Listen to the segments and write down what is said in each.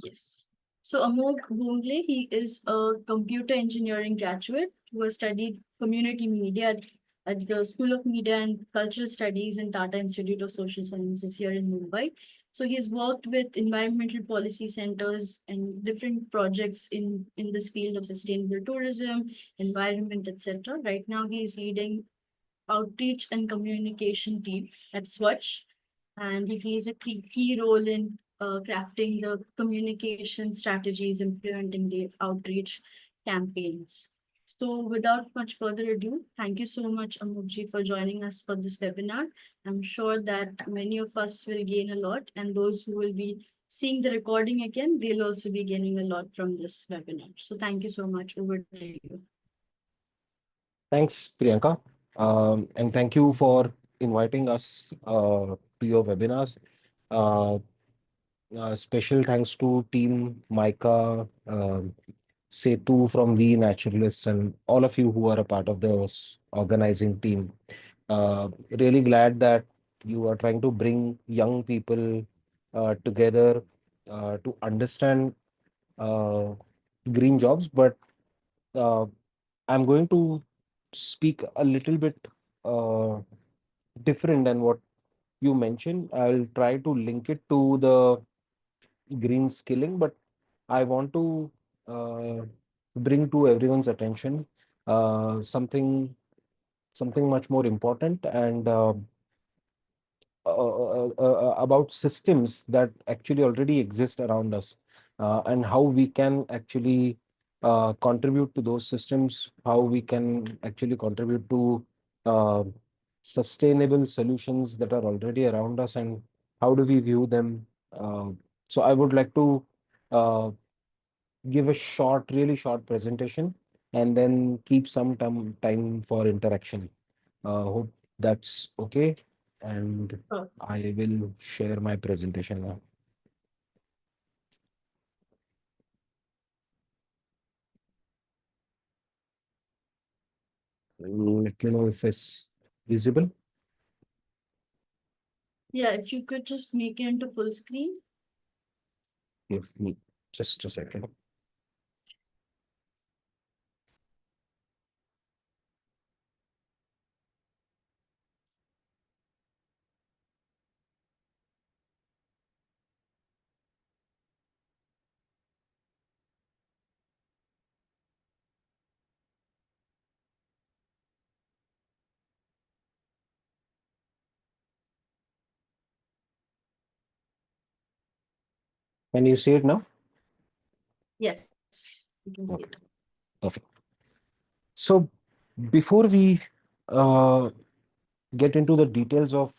Yes. So Amol Bhongle, he is a computer engineering graduate who has studied community media at the School of Media and Cultural Studies in Tata Institute of Social Sciences here in Mumbai. So he has worked with environmental policy centers and different projects in this field of sustainable tourism, environment, etc. Right now, he is leading outreach and communication team at Swatch, and he plays a key role in crafting the communication strategies, implementing the outreach campaigns. So, without much further ado, thank you so much, Amukji, for joining us for this webinar. I'm sure that many of us will gain a lot, and those who will be seeing the recording again, they'll also be gaining a lot from this webinar. So, thank you so much. Over to you. Thanks, Priyanka. And thank you for inviting us to your webinars. Uh, Special thanks to Team Micah, Setu from We Naturalists, and all of you who are a part of the organizing team. Really glad that you are trying to bring young people together to understand uh, green jobs. But uh, I'm going to speak a little bit uh, different than what you mentioned. I'll try to link it to the green skilling, but I want to uh, bring to everyone's attention something much more important and about systems that actually already exist around us, and how we can actually contribute to those systems, how we can actually contribute to uh, sustainable solutions that are already around us, and how do we view them. So I would like to uh, give a really short presentation and then keep some time for interaction. Hope that's okay. And Oh, I will share my presentation now. Let me know if it's visible. yeah, if you could just make it into full screen. Give me just a second. Can you see it now? Yes, you can see Okay, it. perfect. So before we uh, get into the details of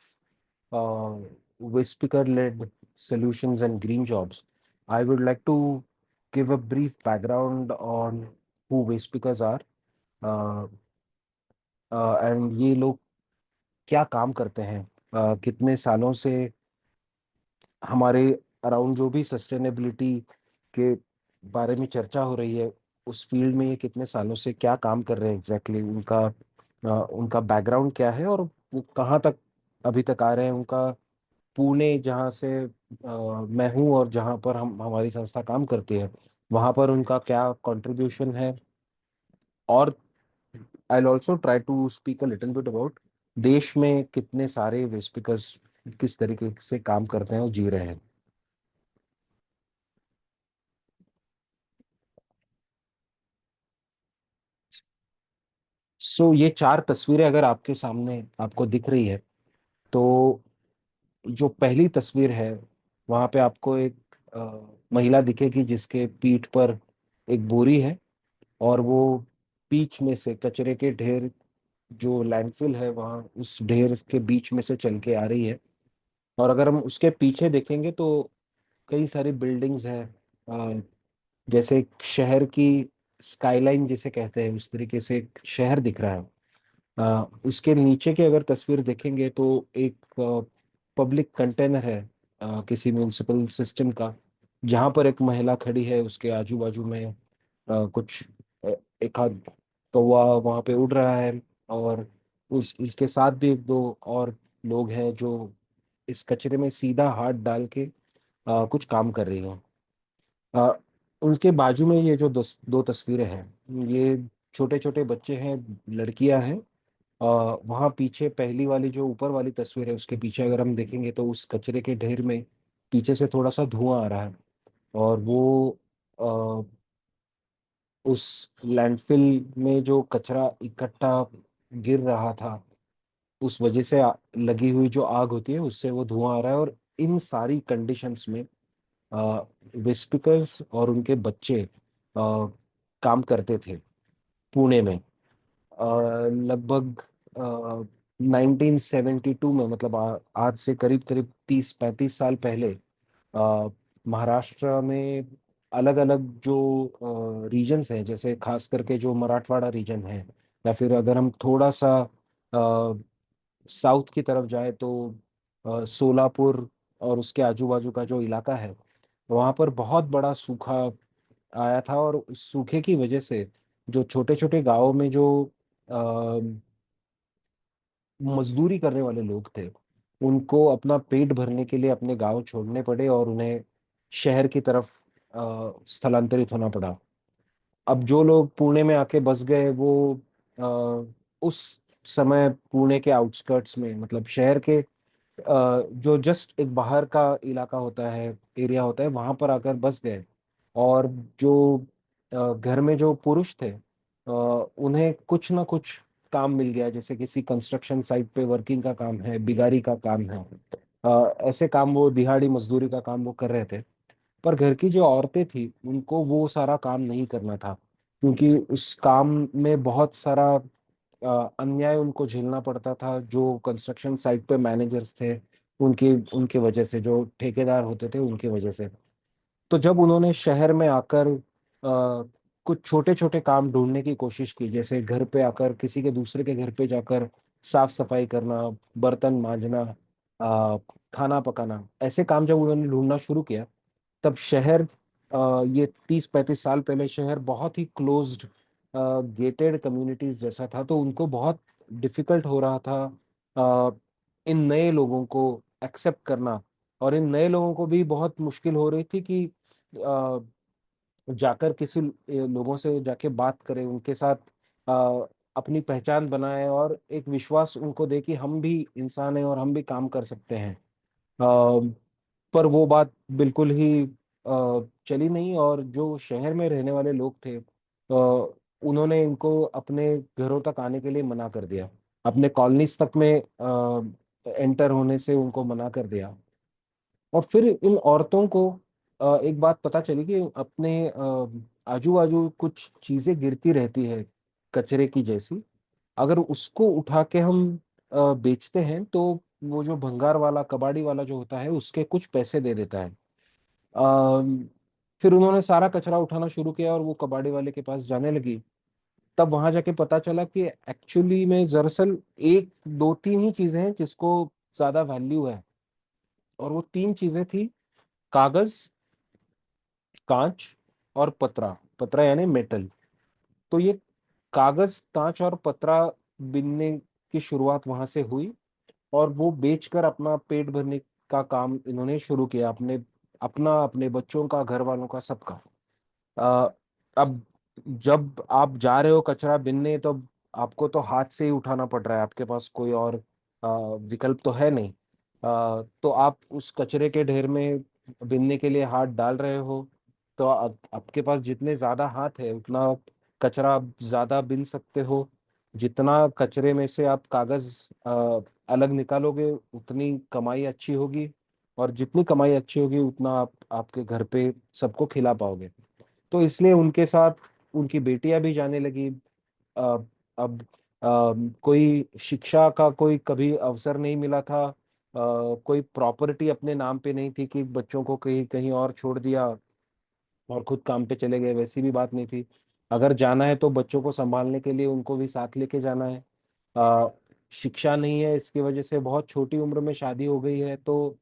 uh, Wastepicard-led solutions and green jobs, I would like to give a brief background on who Wastepickers are, uh, and ये लोग क्या काम करते हैं, कितने सालों से हमारे अराउंड जो भी सस्टेनेबिलिटी के बारे में चर्चा हो रही है उस फील्ड में ये कितने सालों से क्या काम कर रहे हैं एग्जैक्टली, उनका बैकग्राउंड क्या है और वो कहाँ तक अभी तक आ रहे हैं, उनका पुणे जहाँ से मैं हूँ और जहाँ पर हम हमारी संस्था काम करती है वहाँ पर उनका क्या कंट्रीब्यूशन है, और I also try to speak a little bit about देश में कितने सारे वे स्पीकर्स किस तरीके से काम करते हैं और जी रहे हैं. सो ये चार तस्वीरें अगर आपके सामने आपको दिख रही है, तो जो पहली तस्वीर है वहां पे आपको एक महिला दिखेगी जिसके पीठ पर एक बोरी है, और वो बीच में से कचरे के ढेर, जो लैंडफिल है वहाँ उस ढेर के बीच में से चल के आ रही है. और अगर हम उसके पीछे देखेंगे तो कई सारी बिल्डिंग्स हैं, जैसे एक शहर की स्काईलाइन जिसे कहते हैं उस तरीके से एक शहर दिख रहा है. उसके नीचे की अगर तस्वीर देखेंगे तो एक पब्लिक कंटेनर है किसी म्यूनिसिपल सिस्टम का, जहां पर एक महिला खड़ी है, उसके आजू बाजू में कुछ एक आध कौवा वहां पे उड़ रहा है, और उसके साथ भी एक दो और लोग हैं जो इस कचरे में सीधा हाथ डाल के कुछ काम कर रही हैं. अ, उनके बाजू में ये जो दो तस्वीरें हैं, ये छोटे छोटे बच्चे हैं, लड़कियां हैं। वहाँ पीछे पहली वाली जो ऊपर वाली तस्वीर है, उसके पीछे अगर हम देखेंगे तो उस कचरे के ढेर में पीछे से थोड़ा सा धुआं आ रहा है। और वो अ, उस लैंडफिल में जो कचरा इकट्ठा गिर रहा था, उस वजह से लगी हुई जो आग होती है उससे वो धुआं आ रहा है। और इन सारी कंडीशंस में विस्पिकर्स और उनके बच्चे काम करते थे पुणे में। लगभग 1972 में, मतलब आज से करीब करीब 30-35 साल पहले, महाराष्ट्र में अलग अलग जो रीजन्स हैं, जैसे खास करके जो मराठवाड़ा रीजन है, या फिर अगर हम थोड़ा सा साउथ की तरफ जाए तो सोलापुर और उसके आजू बाजू का जो इलाका है, वहाँ पर बहुत बड़ा सूखा आया था। और उस सूखे की वजह से जो छोटे छोटे गांवों में जो मजदूरी करने वाले लोग थे, उनको अपना पेट भरने के लिए अपने गांव छोड़ने पड़े और उन्हें शहर की तरफ स्थलांतरित होना पड़ा। अब जो लोग पुणे में आके बस गए, वो उस समय पुणे के आउटस्कर्ट्स में, मतलब शहर के जो जस्ट एक बाहर का इलाका होता है, एरिया होता है, वहां पर आकर बस गए। और जो घर में जो पुरुष थे, उन्हें कुछ ना कुछ काम मिल गया, जैसे किसी कंस्ट्रक्शन साइट पे वर्किंग का काम है, बिगारी का काम है। ऐसे काम, वो दिहाड़ी मजदूरी का काम वो कर रहे थे। पर घर की जो औरतें थी, उनको वो सारा काम नहीं करना था, क्योंकि उस काम में बहुत सारा अन्याय उनको झेलना पड़ता था, जो कंस्ट्रक्शन साइट पे मैनेजर्स थे उनके उनके वजह से, जो ठेकेदार होते थे उनके वजह से। तो जब उन्होंने शहर में आकर कुछ छोटे छोटे काम ढूंढने की कोशिश की, जैसे घर पे आकर किसी के दूसरे के घर पे जाकर साफ सफाई करना, बर्तन मांजना, अ, खाना पकाना, ऐसे काम जब उन्होंने ढूंढना शुरू किया, तब शहर, ये 30-35 साल पहले शहर बहुत ही क्लोज्ड गेटेड कम्युनिटीज जैसा था, तो उनको बहुत डिफिकल्ट हो रहा था इन नए लोगों को एक्सेप्ट करना। और इन नए लोगों को भी बहुत मुश्किल हो रही थी कि अ, जाकर किसी लोगों से जाके बात करें, उनके साथ अपनी पहचान बनाए और एक विश्वास उनको दे कि हम भी इंसान हैं और हम भी काम कर सकते हैं। पर वो बात बिल्कुल ही चली नहीं। और जो शहर में रहने वाले लोग थे, उन्होंने इनको अपने घरों तक आने के लिए मना कर दिया, अपने कॉलोनीज तक में एंटर होने से उनको मना कर दिया। और फिर इन औरतों को एक बात पता चली कि अपने आजू बाजू कुछ चीजें गिरती रहती है, कचरे की जैसी। अगर उसको उठा के हम बेचते हैं, तो वो जो भंगार वाला, कबाड़ी वाला जो होता है, उसके कुछ पैसे दे देता है। फिर उन्होंने सारा कचरा उठाना शुरू किया और वो कबाड़ी वाले के पास जाने लगी। तब वहां जाके पता चला कि एक्चुअली में दरअसल एक दो तीन ही चीजें हैं जिसको ज्यादा वैल्यू है। और वो तीन चीजें थी: कागज, कांच और पतरा। पतरा यानी मेटल। तो ये कागज, कांच और पतरा बिनने की शुरुआत वहां से हुई। और वो बेचकर अपना पेट भरने का काम इन्होंने शुरू किया, अपने अपना, अपने बच्चों का, घर वालों का, सबका। अ, अब जब आप जा रहे हो कचरा बिनने, तो आपको तो हाथ से ही उठाना पड़ रहा है, आपके पास कोई और विकल्प तो है नहीं। तो आप उस कचरे के ढेर में बिनने के लिए हाथ डाल रहे हो, तो आपके पास जितने ज्यादा हाथ है, उतना कचरा आप ज्यादा बिन सकते हो। जितना कचरे में से आप कागज अलग निकालोगे, उतनी कमाई अच्छी होगी। और जितनी कमाई अच्छी होगी, उतना आप आपके घर पे सबको खिला पाओगे। तो इसलिए उनके साथ उनकी बेटियां भी जाने लगी। अ, अब कोई शिक्षा का कोई कभी अवसर नहीं मिला था। कोई प्रॉपर्टी अपने नाम पे नहीं थी कि बच्चों को कहीं कहीं और छोड़ दिया और खुद काम पे चले गए, वैसी भी बात नहीं थी। अगर जाना है तो बच्चों को संभालने के लिए उनको भी साथ लेके जाना है। अ, शिक्षा नहीं है, इसकी वजह से बहुत छोटी उम्र में शादी हो गई है, तो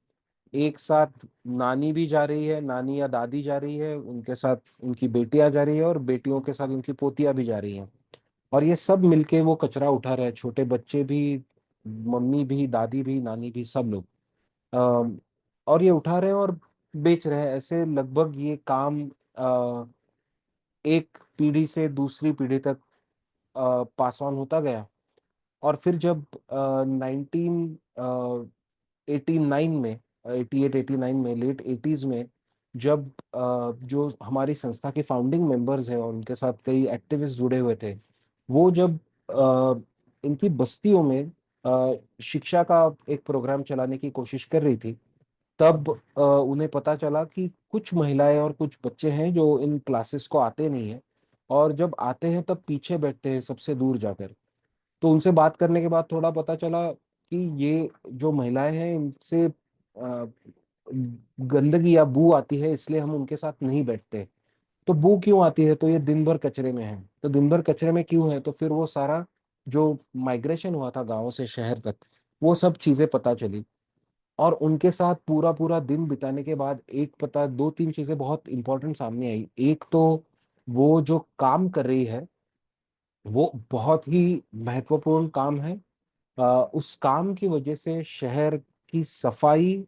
एक साथ नानी भी जा रही है, नानी या दादी जा रही है, उनके साथ उनकी बेटियां जा रही है, और बेटियों के साथ उनकी पोतियां भी जा रही हैं। और ये सब मिलके वो कचरा उठा रहे हैं, छोटे बच्चे भी, मम्मी भी, दादी भी, नानी भी, सब लोग। और ये उठा रहे हैं और बेच रहे हैं। ऐसे लगभग ये काम एक पीढ़ी से दूसरी पीढ़ी तक पास ऑन होता गया। और फिर जब 1989 में, 88-89 में, लेट 80s में, जब जो हमारी संस्था के फाउंडिंग मेंबर्स हैं और उनके साथ कई एक्टिविस्ट जुड़े हुए थे, वो जब इनकी बस्तियों में शिक्षा का एक प्रोग्राम चलाने की कोशिश कर रही थी, तब उन्हें पता चला कि कुछ महिलाएं और कुछ बच्चे हैं जो इन क्लासेस को आते नहीं है, और जब आते हैं तब पीछे बैठते हैं सबसे दूर जाकर। तो उनसे बात करने के बाद थोड़ा पता चला कि ये जो महिलाएं हैं इनसे गंदगी या बू आती है, इसलिए हम उनके साथ नहीं बैठते। तो बू क्यों आती है? तो ये दिन भर कचरे में है। तो दिन भर कचरे में क्यों है? तो फिर वो सारा जो माइग्रेशन हुआ था गांव से शहर तक, वो सब चीजें पता चली। और उनके साथ पूरा पूरा दिन बिताने के बाद एक पता, दो तीन चीजें बहुत इंपॉर्टेंट सामने आई। एक तो वो जो काम कर रही है वो बहुत ही महत्वपूर्ण काम है। उस काम की वजह से शहर की सफाई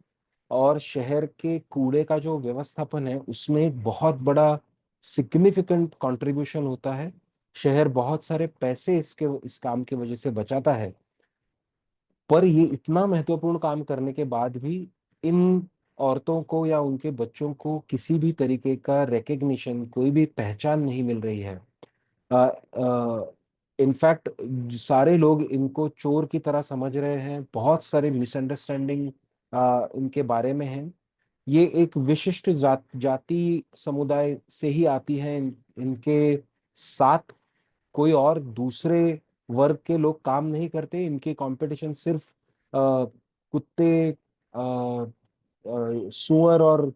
और शहर के कूड़े का जो व्यवस्थापन है उसमें एक बहुत बड़ा सिग्निफिकेंट कंट्रीब्यूशन होता है। शहर बहुत सारे पैसे इस काम की वजह से बचाता है। पर ये इतना महत्वपूर्ण काम करने के बाद भी इन औरतों को या उनके बच्चों को किसी भी तरीके का रिकग्निशन, कोई भी पहचान नहीं मिल रही है। इनफैक्ट सारे लोग इनको चोर की तरह समझ रहे हैं। बहुत सारे मिसअंडरस्टैंडिंग इनके बारे में है। ये एक विशिष्ट जाति समुदाय से ही आती है। इनके साथ कोई और दूसरे वर्ग के लोग काम नहीं करते। इनके कंपटीशन सिर्फ कुत्ते, सुअर और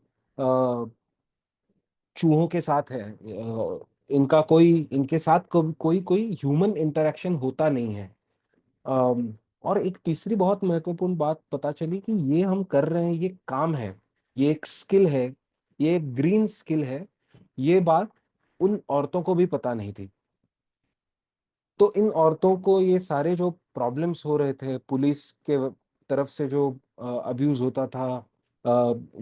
चूहों के साथ है। इनका कोई, इनके साथ कोई कोई ह्यूमन इंटरेक्शन होता नहीं है। और एक तीसरी बहुत महत्वपूर्ण बात पता चली कि ये हम कर रहे हैं, ये काम है, ये एक स्किल है, ये एक ग्रीन स्किल है। ये बात उन औरतों को भी पता नहीं थी। तो इन औरतों को ये सारे जो प्रॉब्लम्स हो रहे थे, पुलिस के तरफ से जो अब्यूज होता था,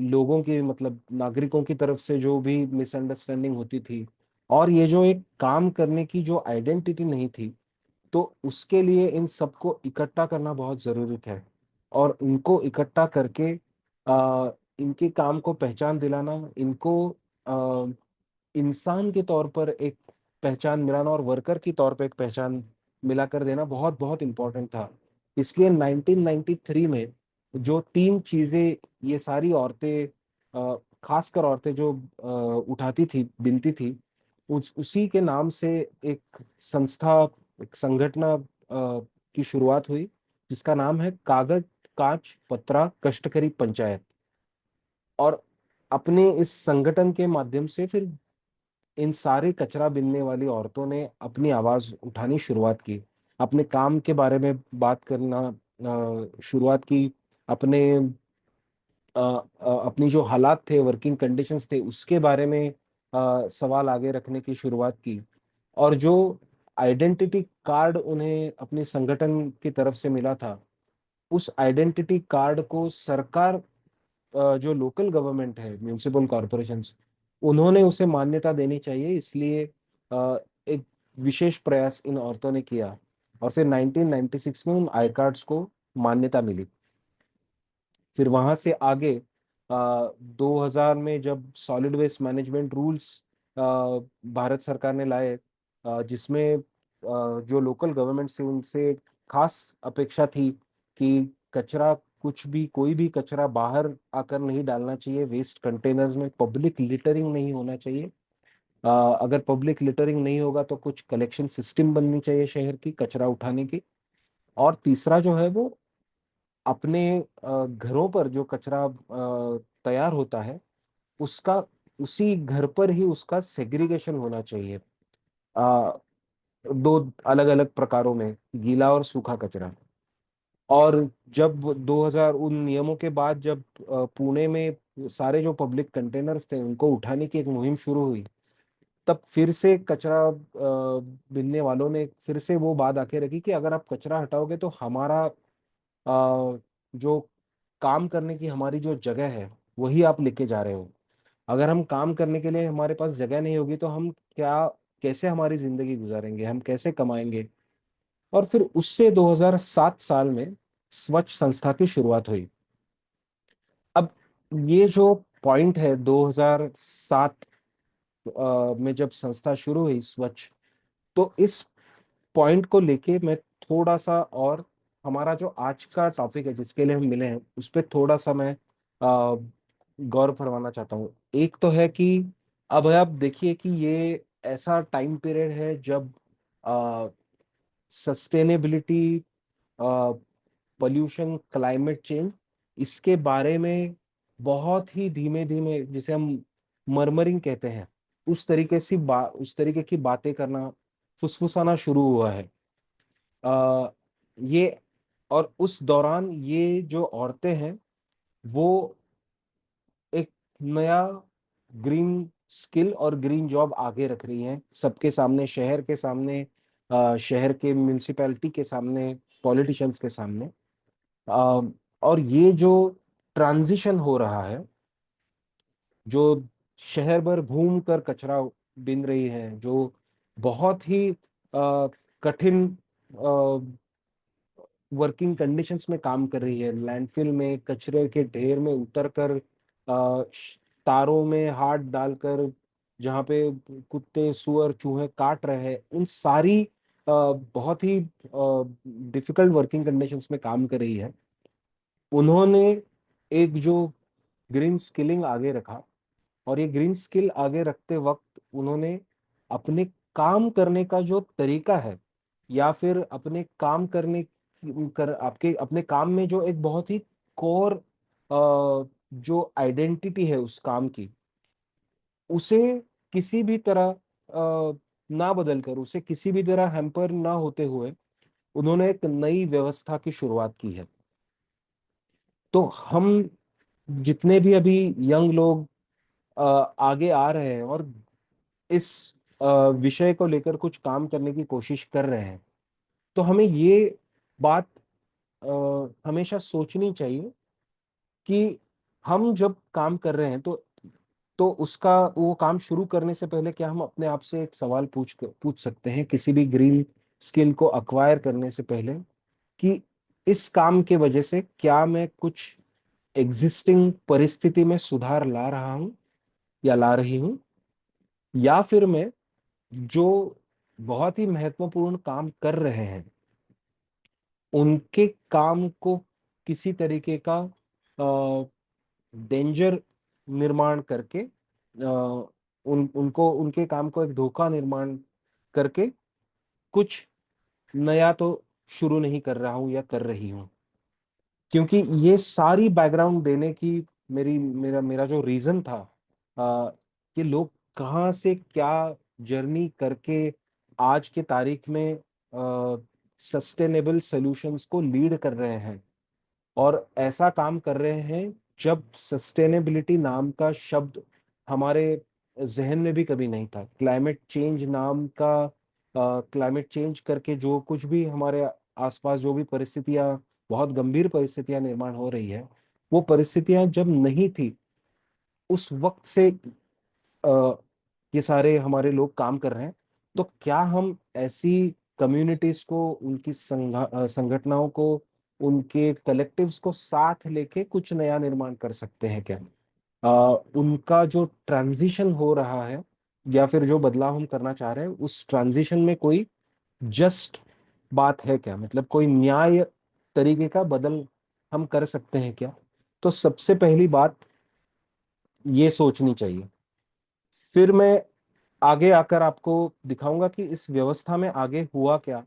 लोगों की मतलब नागरिकों की तरफ से जो भी मिसअंडरस्टैंडिंग होती थी, और ये जो एक काम करने की जो आइडेंटिटी नहीं थी, तो उसके लिए इन सबको इकट्ठा करना बहुत जरूरी है। और इनको इकट्ठा करके इनके काम को पहचान दिलाना, इनको इंसान के तौर पर एक पहचान मिलाना और वर्कर की तौर पर एक पहचान मिलाकर देना बहुत बहुत इम्पोर्टेंट था। इसलिए 1993 में जो तीन चीजें ये सारी औरतें, खासकर औरतें जो उठाती थी, बिनती थी, उसी के नाम से एक संस्था, एक संगठन की शुरुआत हुई, जिसका नाम है कागज कांच पत्रा कष्टकरी पंचायत। और अपने इस संगठन के माध्यम से फिर इन सारे कचरा बीनने वाली औरतों ने अपनी आवाज उठानी शुरुआत की, अपने काम के बारे में बात करना शुरुआत की, अपने अपनी जो हालात थे, वर्किंग कंडीशंस थे, उसके बारे में सवाल आगे रखने की शुरुआत की। और जो आइडेंटिटी कार्ड उन्हें अपने संगठन की तरफ से मिला था, उस आइडेंटिटी कार्ड को सरकार, जो लोकल गवर्नमेंट है, म्यूनिसिपल कॉरपोरेशंस, उन्होंने उसे मान्यता देनी चाहिए। इसलिए एक विशेष प्रयास इन औरतों ने किया, और फिर 1996 में उन आई कार्ड्स को मान्यता मिली। फिर वहां से आगे 2000 में जब solid waste management rules Bharat सरकार ने लाए, जिसमें जो लोकल गवर्नमेंट से उनसे खास अपेक्षा थी कि कचरा, कुछ भी, कोई भी कचरा बाहर आकर नहीं डालना चाहिए, वेस्ट कंटेनर्स में पब्लिक लिटरिंग नहीं होना चाहिए। अगर पब्लिक लिटरिंग नहीं होगा तो कुछ कलेक्शन सिस्टम बननी चाहिए शहर की कचरा उठाने की। और तीसरा जो है वो अपने घरों पर जो कचरा तैयार होता है, उसका उसी घर पर ही उसका सेग्रीगेशन होना चाहिए, अ, दो अलग अलग प्रकारों में, गीला और सूखा कचरा। और जब 2000 उन नियमों के बाद जब पुणे में सारे जो पब्लिक कंटेनर्स थे उनको उठाने की एक मुहिम शुरू हुई, तब फिर से कचरा बीनने वालों ने फिर से वो बात आके रखी कि अगर आप कचरा हटाओगे तो हमारा जो काम करने की हमारी जो जगह है वही आप लेके जा रहे हो। अगर हम काम करने के लिए हमारे पास जगह नहीं होगी तो हम क्या, कैसे हमारी जिंदगी गुजारेंगे, हम कैसे कमाएंगे। और फिर उससे 2007 साल में स्वच्छ संस्था की शुरुआत हुई। अब ये जो पॉइंट है 2007 में जब संस्था शुरू हुई स्वच्छ, तो इस पॉइंट को लेके मैं थोड़ा सा, और हमारा जो आज का टॉपिक है जिसके लिए हम मिले हैं उस पर थोड़ा सा मैं गौर फरमाना चाहता हूँ। एक तो है कि अब आप देखिए कि ये ऐसा टाइम पीरियड है जब सस्टेनेबिलिटी, पोल्यूशन, क्लाइमेट चेंज, इसके बारे में बहुत ही धीमे धीमे, जिसे हम मरमरिंग कहते हैं, उस तरीके की बातें करना, फुसफुसाना शुरू हुआ है। आ, ये, और उस दौरान ये जो औरतें हैं वो एक नया ग्रीन स्किल और ग्रीन जॉब आगे रख रही हैं सबके सामने, शहर के सामने, शहर के म्यूनिसिपैलिटी के सामने, पॉलिटिशियंस के सामने। अ, और ये जो ट्रांजिशन हो रहा है, जो शहर भर घूम कर कचरा बिन रही है, जो बहुत ही कठिन वर्किंग कंडीशंस में काम कर रही है, लैंडफिल में कचरे के ढेर में उतर कर, तारों में हाथ डालकर, जहाँ पे कुत्ते सुअर चूहे काट रहे हैं, उन सारी बहुत ही डिफिकल्ट वर्किंग कंडीशंस में काम कर रही है। उन्होंने एक जो ग्रीन स्किलिंग आगे रखा, और ये ग्रीन स्किल आगे रखते वक्त उन्होंने अपने काम करने का जो तरीका है, या फिर अपने काम करने कर आपके अपने काम में जो एक बहुत ही कोर जो आइडेंटिटी है उस काम की, उसे किसी भी तरह ना बदल कर, उसे किसी भी तरह हैम्पर ना होते हुए उन्होंने एक नई व्यवस्था की शुरुआत की है। तो हम जितने भी अभी यंग लोग आगे आ रहे हैं और इस विषय को लेकर कुछ काम करने की कोशिश कर रहे हैं, तो हमें ये बात हमेशा सोचनी चाहिए कि हम जब काम कर रहे हैं तो उसका वो काम शुरू करने से पहले क्या हम अपने आप से एक सवाल पूछ सकते हैं, किसी भी ग्रीन स्किल को अक्वायर करने से पहले, कि इस काम के वजह से क्या मैं कुछ एग्जिस्टिंग परिस्थिति में सुधार ला रहा हूं या ला रही हूं, या फिर मैं जो बहुत ही महत्वपूर्ण काम कर रहे हैं उनके काम को किसी तरीके का डेंजर निर्माण करके, उनको उनके काम को एक धोखा निर्माण करके कुछ नया तो शुरू नहीं कर रहा हूं या कर रही हूं। क्योंकि ये सारी बैकग्राउंड देने की मेरा मेरा जो रीजन था, कि लोग कहाँ से क्या जर्नी करके आज के तारीख में सस्टेनेबल सॉल्यूशंस को लीड कर रहे हैं, और ऐसा काम कर रहे हैं जब सस्टेनेबिलिटी नाम का शब्द हमारे जहन में भी कभी नहीं था। क्लाइमेट चेंज नाम का, क्लाइमेट चेंज करके जो कुछ भी हमारे आसपास जो भी परिस्थितियां, बहुत गंभीर परिस्थितियां निर्माण हो रही है, वो परिस्थितियां जब नहीं थी उस वक्त से अ, ये सारे हमारे लोग काम कर रहे हैं। तो क्या हम ऐसी कम्युनिटीज को, उनकी संगठनाओं को, उनके कलेक्टिव्स को साथ लेके कुछ नया निर्माण कर सकते हैं क्या? उनका जो ट्रांजिशन हो रहा है या फिर जो बदलाव हम करना चाह रहे हैं, उस ट्रांजिशन में कोई जस्ट बात है क्या, मतलब कोई न्याय तरीके का बदल हम कर सकते हैं क्या? तो सबसे पहली बात ये सोचनी चाहिए। फिर मैं आगे आकर आपको दिखाऊंगा कि इस व्यवस्था में आगे हुआ क्या,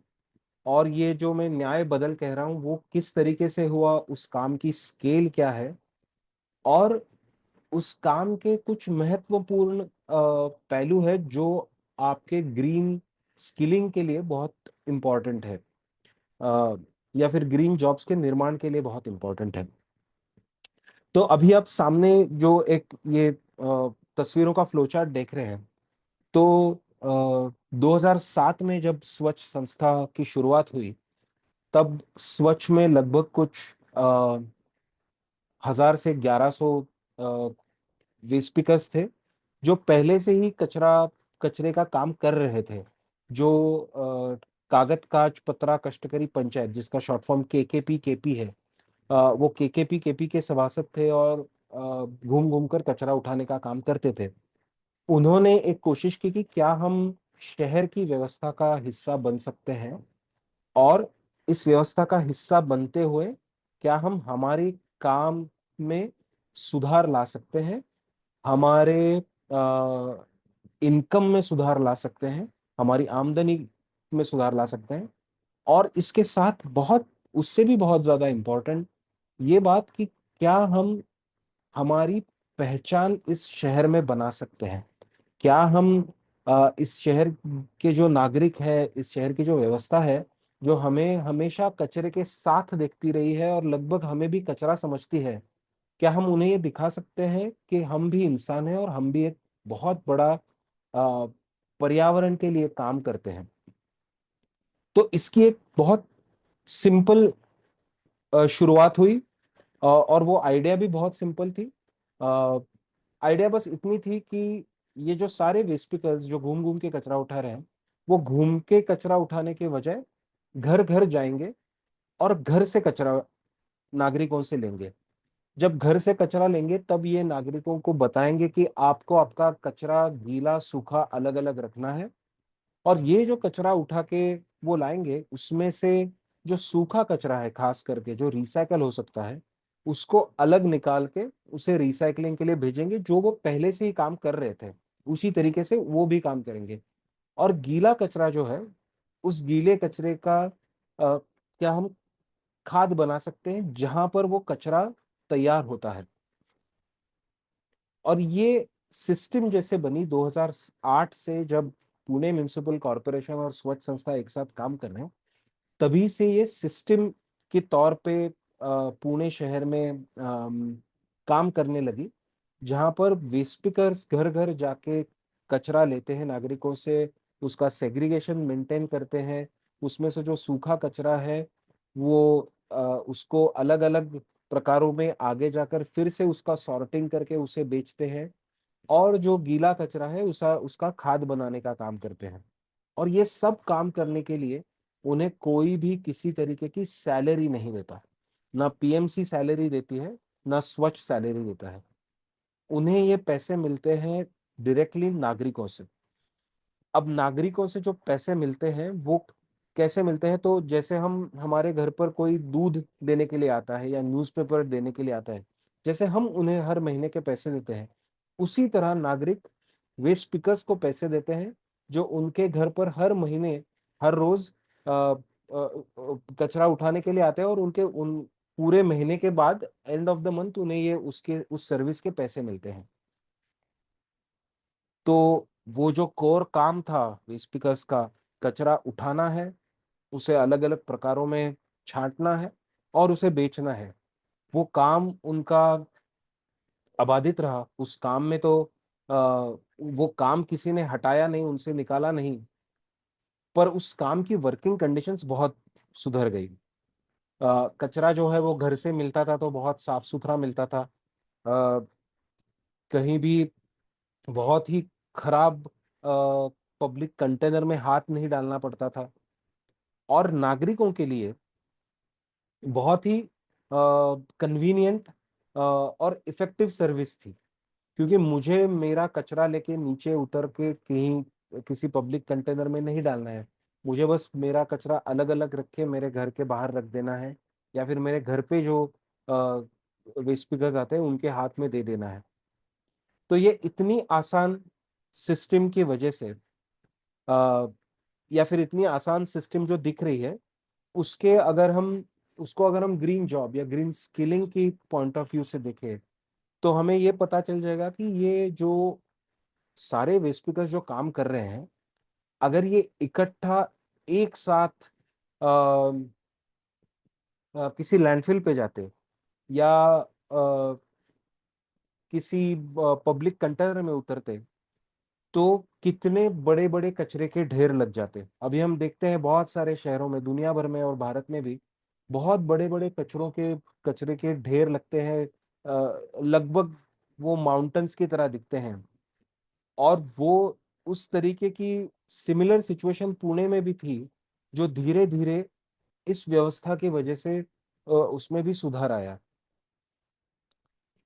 और ये जो मैं न्याय बदल कह रहा हूं वो किस तरीके से हुआ, उस काम की स्केल क्या है, और उस काम के कुछ महत्वपूर्ण पहलू है जो आपके ग्रीन स्किलिंग के लिए बहुत इंपॉर्टेंट है, या फिर ग्रीन जॉब्स के निर्माण के लिए बहुत इंपॉर्टेंट है। तो अभी आप सामने जो एक ये तस्वीरों का फ्लोचार्ट देख रहे हैं, तो 2007 में जब स्वच्छ संस्था की शुरुआत हुई, तब स्वच्छ में लगभग कुछ 1000 से 1100 वेस्ट पिकर्स थे जो पहले से ही कचरे का काम कर रहे थे, जो कागज काज पतरा कष्टकरी पंचायत, जिसका शॉर्ट फॉर्म केकेपी केपी है, वो केकेपी केपी के सभासद थे और घूम घूम कर कचरा उठाने का काम करते थे। उन्होंने एक कोशिश की कि क्या हम शहर की व्यवस्था का हिस्सा बन सकते हैं, और इस व्यवस्था का हिस्सा बनते हुए क्या हम हमारे काम में सुधार ला सकते हैं, हमारे इनकम में सुधार ला सकते हैं, हमारी आमदनी में सुधार ला सकते हैं। और इसके साथ बहुत, उससे भी बहुत ज्यादा इम्पोर्टेंट ये बात कि क्या हम हमारी पहचान इस शहर में बना सकते हैं, क्या हम इस शहर के जो नागरिक है, इस शहर की जो व्यवस्था है, जो हमें हमेशा कचरे के साथ देखती रही है और लगभग हमें भी कचरा समझती है, क्या हम उन्हें ये दिखा सकते हैं कि हम भी इंसान हैं और हम भी एक बहुत बड़ा पर्यावरण के लिए काम करते हैं। तो इसकी एक बहुत सिंपल शुरुआत हुई, और वो आइडिया भी बहुत सिंपल थी। आइडिया बस इतनी थी कि ये जो सारे वेस्ट पिकर्स जो घूम घूम के कचरा उठा रहे हैं, वो घूम के कचरा उठाने के बजाय घर घर जाएंगे और घर से कचरा नागरिकों से लेंगे। जब घर से कचरा लेंगे तब ये नागरिकों को बताएंगे कि आपको आपका कचरा गीला सूखा अलग अलग रखना है, और ये जो कचरा उठा के वो लाएंगे उसमें से जो सूखा कचरा है खास करके जो रिसाइकल हो सकता है, उसको अलग निकाल के उसे रिसाइकलिंग के लिए भेजेंगे। जो वो पहले से ही काम कर रहे थे उसी तरीके से वो भी काम करेंगे। और गीला कचरा जो है, उस गीले कचरे का क्या हम खाद बना सकते हैं जहां पर वो कचरा तैयार होता है। और ये सिस्टम जैसे बनी 2008 से, जब पुणे म्युनिसिपल कॉरपोरेशन और स्वच्छ संस्था एक साथ काम कर रहे हैं, तभी से ये सिस्टम के तौर पे पुणे शहर में काम करने लगी, जहां पर वेस्ट पिकर्स घर घर जाके कचरा लेते हैं नागरिकों से, उसका सेग्रीगेशन मेंटेन करते हैं, उसमें से जो सूखा कचरा है वो उसको अलग अलग प्रकारों में आगे जाकर फिर से उसका सॉर्टिंग करके उसे बेचते हैं, और जो गीला कचरा है उसका उसका खाद बनाने का काम करते हैं। और ये सब काम करने के लिए उन्हें कोई भी किसी तरीके की सैलरी नहीं देता, ना पीएमसी सैलरी देती है, ना स्वच्छ सैलरी देता है। उन्हें ये पैसे मिलते हैं डायरेक्टली नागरिकों से। अब नागरिकों से जो पैसे मिलते हैं वो कैसे मिलते हैं, तो जैसे हम हमारे घर पर कोई दूध देने के लिए आता है या न्यूज़पेपर देने के लिए आता है, जैसे हम उन्हें हर महीने के पैसे देते हैं, उसी तरह नागरिक वेस्ट पिकर्स को पैसे देते हैं, जो उनके घर पर हर महीने हर रोज कचरा उठाने के लिए आते हैं, और उनके उन पूरे महीने के बाद एंड ऑफ द मंथ उन्हें ये उसके उस सर्विस के पैसे मिलते हैं। तो वो जो कोर काम था स्पीकर्स का, कचरा उठाना है, उसे अलग अलग प्रकारों में छांटना है और उसे बेचना है, वो काम उनका अबाधित रहा। उस काम में तो वो काम किसी ने हटाया नहीं, उनसे निकाला नहीं, पर उस काम की वर्किंग कंडीशंस बहुत सुधर गई। कचरा जो है वो घर से मिलता था तो बहुत साफ सुथरा मिलता था, कहीं भी बहुत ही खराब पब्लिक कंटेनर में हाथ नहीं डालना पड़ता था, और नागरिकों के लिए बहुत ही कन्वीनियंट और इफेक्टिव सर्विस थी। क्योंकि मुझे मेरा कचरा लेके नीचे उतर के कहीं किसी पब्लिक कंटेनर में नहीं डालना है, मुझे बस मेरा कचरा अलग अलग रख के मेरे घर के बाहर रख देना है, या फिर मेरे घर पे जो वेस्ट पिकर्स आते हैं उनके हाथ में दे देना है। तो ये इतनी आसान सिस्टम की वजह से, आ, या फिर इतनी आसान सिस्टम जो दिख रही है, उसके अगर हम उसको अगर हम ग्रीन जॉब या ग्रीन स्किलिंग की पॉइंट ऑफ व्यू से देखें, तो हमें ये पता चल जाएगा कि ये जो सारे वेस्ट पिकर्स जो काम कर रहे हैं, अगर ये इकट्ठा एक साथ किसी लैंडफिल पे जाते, या किसी पब्लिक कंटेनर में उतरते, तो कितने बड़े बड़े कचरे के ढेर लग जाते। अभी हम देखते हैं बहुत सारे शहरों में, दुनिया भर में और भारत में भी बहुत बड़े बड़े कचरे के ढेर लगते हैं, लगभग वो माउंटेन्स की तरह दिखते हैं। और वो उस तरीके की सिमिलर सिचुएशन पुणे में भी थी, जो धीरे धीरे इस व्यवस्था की वजह से उसमें भी सुधार आया।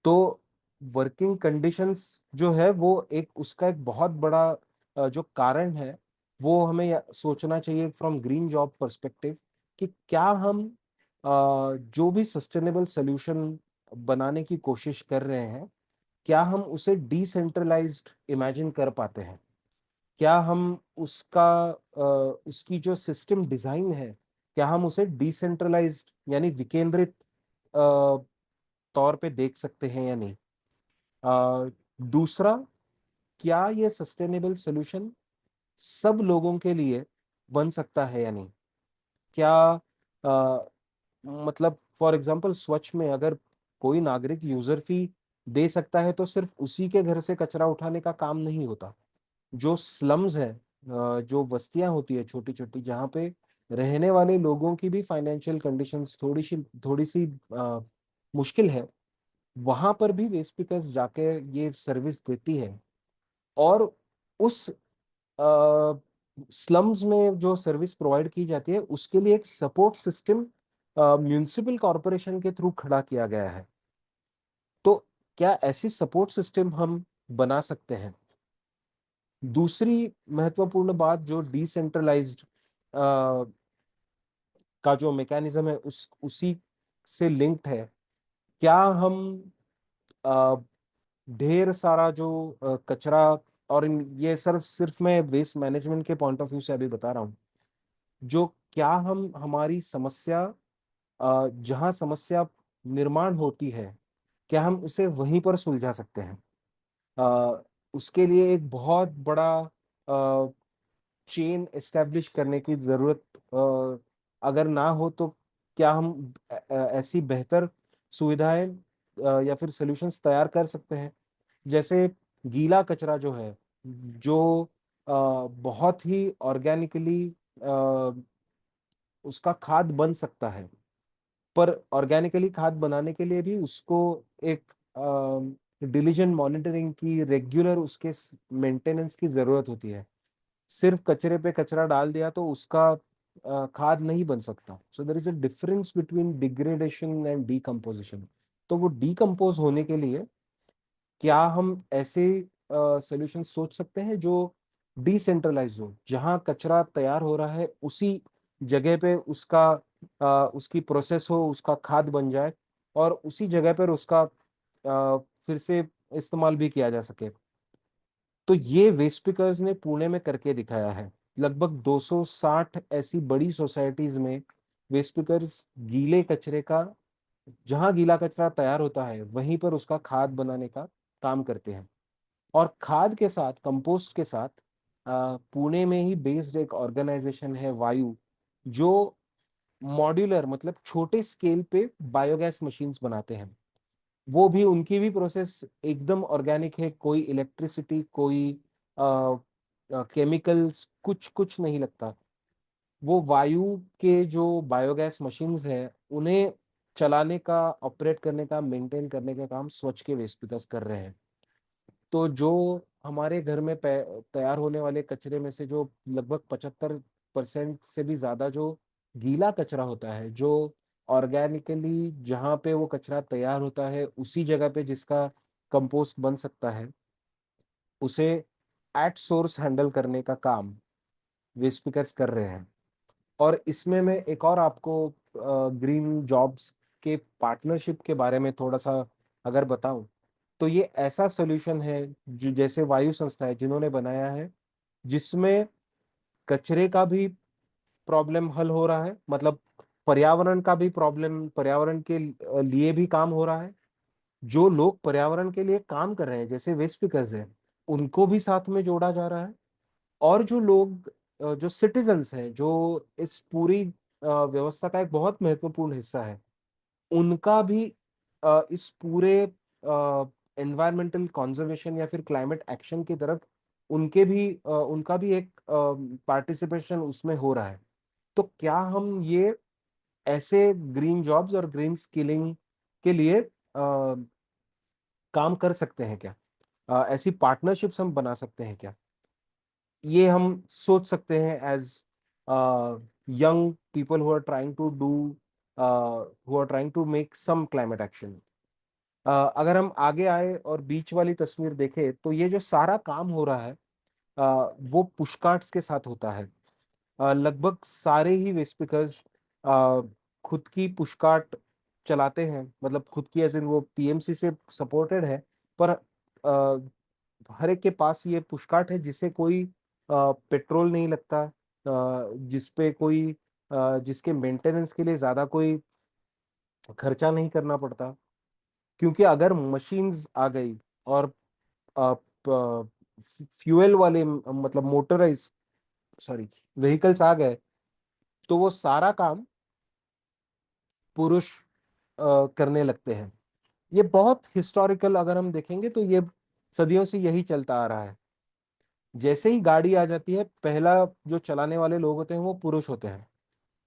तो वर्किंग कंडीशंस जो है वो एक उसका एक बहुत बड़ा जो कारण है, वो हमें सोचना चाहिए फ्रॉम ग्रीन जॉब पर्सपेक्टिव, कि क्या हम जो भी सस्टेनेबल सोल्यूशन बनाने की कोशिश कर रहे हैं, क्या हम उसे डिसेंट्रलाइज्ड इमेजिन कर पाते हैं? क्या हम उसका उसकी जो सिस्टम डिजाइन है, क्या हम उसे डिसेंट्रलाइज्ड यानी विकेंद्रित तौर पे देख सकते हैं या नहीं? अ, दूसरा, क्या ये सस्टेनेबल सोल्यूशन सब लोगों के लिए बन सकता है या नहीं? क्या अ, मतलब फॉर एग्जांपल स्वच्छ में अगर कोई नागरिक यूजर फी दे सकता है, तो सिर्फ उसी के घर से कचरा उठाने का काम नहीं होता। जो स्लम्स है, जो बस्तियां होती है छोटी छोटी, जहाँ पे रहने वाले लोगों की भी फाइनेंशियल कंडीशंस थोड़ी सी मुश्किल है, वहां पर भी वेस्ट पिकर्स जाके ये सर्विस देती है। और उस स्लम्स में जो सर्विस प्रोवाइड की जाती है, उसके लिए एक सपोर्ट सिस्टम म्यूनिसिपल कॉरपोरेशन के थ्रू खड़ा किया गया है। तो क्या ऐसी सपोर्ट सिस्टम हम बना सकते हैं? दूसरी महत्वपूर्ण बात जो डिसेंट्रलाइज्ड का जो मैकेनिज्म है, उसी से लिंक्ड है। क्या हम अ, ढेर सारा जो कचरा, और ये सिर्फ सिर्फ मैं वेस्ट मैनेजमेंट के पॉइंट ऑफ व्यू से अभी बता रहा हूँ, जो क्या हम हमारी समस्या जहाँ समस्या निर्माण होती है, क्या हम उसे वहीं पर सुलझा सकते हैं? अ, उसके लिए एक बहुत बड़ा चेन एस्टेब्लिश करने की जरूरत अगर ना हो, तो क्या हम ऐसी बेहतर सुविधाएं या फिर सॉल्यूशंस तैयार कर सकते हैं? जैसे गीला कचरा जो है, जो बहुत ही ऑर्गेनिकली उसका खाद बन सकता है, पर ऑर्गेनिकली खाद बनाने के लिए भी उसको एक डिलीजेंट मॉनिटरिंग की, रेगुलर उसके मेंटेनेंस की जरूरत होती है। सिर्फ कचरे पे कचरा डाल दिया तो उसका खाद नहीं बन सकता। So there is a difference between degradation and decomposition. तो वो डीकम्पोज होने के लिए क्या हम ऐसे सॉल्यूशन सोच सकते हैं जो डिसेंट्रलाइज हो, जहां कचरा तैयार हो रहा है उसी जगह पे उसका उसकी प्रोसेस हो, उसका खाद बन जाए, और उसी जगह पर उसका फिर से इस्तेमाल भी किया जा सके। तो ये वेस्ट पिकर्स ने पुणे में करके दिखाया है। लगभग 260 ऐसी बड़ी सोसाइटीज में वेस्ट पिकर्स गीले कचरे का, जहां गीला कचरा तैयार होता है वहीं पर उसका खाद बनाने का काम करते हैं। और खाद के साथ, कंपोस्ट के साथ, पुणे में ही बेस्ड एक ऑर्गेनाइजेशन है वायु, जो मॉड्यूलर मतलब छोटे स्केल पे बायोगैस मशीन्स बनाते हैं। वो भी, उनकी भी प्रोसेस एकदम ऑर्गेनिक है, कोई इलेक्ट्रिसिटी, कोई केमिकल्स, कुछ कुछ नहीं लगता। वो वायु के जो बायोगैस मशीन्स हैं, उन्हें चलाने का, ऑपरेट करने का, मेंटेन करने का काम स्वच्छ के वेस्ट पिकर्स कर रहे हैं। तो जो हमारे घर में तैयार होने वाले कचरे में से जो लगभग 75% से भी ज्यादा जो गीला कचरा होता है, जो ऑर्गेनिकली जहाँ पे वो कचरा तैयार होता है उसी जगह पे जिसका कंपोस्ट बन सकता है, उसे एट सोर्स हैंडल करने का काम वेस्ट पिकर्स कर रहे हैं। और इसमें मैं एक और आपको ग्रीन जॉब्स के पार्टनरशिप के बारे में थोड़ा सा अगर बताऊं, तो ये ऐसा सॉल्यूशन है जो जैसे वायु संस्था है जिन्होंने बनाया है, जिसमें कचरे का भी प्रॉब्लम हल हो रहा है, मतलब पर्यावरण का भी प्रॉब्लम, पर्यावरण के लिए भी काम हो रहा है। जो लोग पर्यावरण के लिए काम कर रहे हैं जैसे वेस्ट पिकर्स है, उनको भी साथ में जोड़ा जा रहा है। और जो लोग जो सिटीजन्स हैं, जो इस पूरी व्यवस्था का एक बहुत महत्वपूर्ण हिस्सा है, उनका भी इस पूरे एनवायरमेंटल कंजर्वेशन या फिर क्लाइमेट एक्शन की तरफ उनका भी एक पार्टिसिपेशन उसमें हो रहा है। तो क्या हम ये ऐसे ग्रीन जॉब्स और ग्रीन स्किलिंग के लिए काम कर सकते हैं क्या, ऐसी पार्टनरशिप्स हम बना सकते हैं क्या, ये हम सोच सकते हैं as young people who are trying to do, who are trying to make some climate action. अगर हम आगे आए और बीच वाली तस्वीर देखें तो ये जो सारा काम हो रहा है वो पुशकार्ट्स के साथ होता है। लगभग सारे ही वेस्ट स्पीकर्स खुद की पुशकार्ट चलाते हैं, मतलब खुद की एज इन वो पीएमसी से सपोर्टेड है, पर हर एक के पास ये पुशकार्ट है जिसे कोई पेट्रोल नहीं लगता, जिसपे कोई जिसके मेंटेनेंस के लिए ज्यादा कोई खर्चा नहीं करना पड़ता। क्योंकि अगर मशीन्स आ गई और फ्यूएल वाले मतलब मोटराइज सॉरी व्हीकल्स आ गए, तो वो सारा काम पुरुष करने लगते हैं। ये बहुत हिस्टोरिकल अगर हम देखेंगे तो ये सदियों से यही चलता आ रहा है। जैसे ही गाड़ी आ जाती है, पहला जो चलाने वाले लोग होते हैं वो पुरुष होते हैं।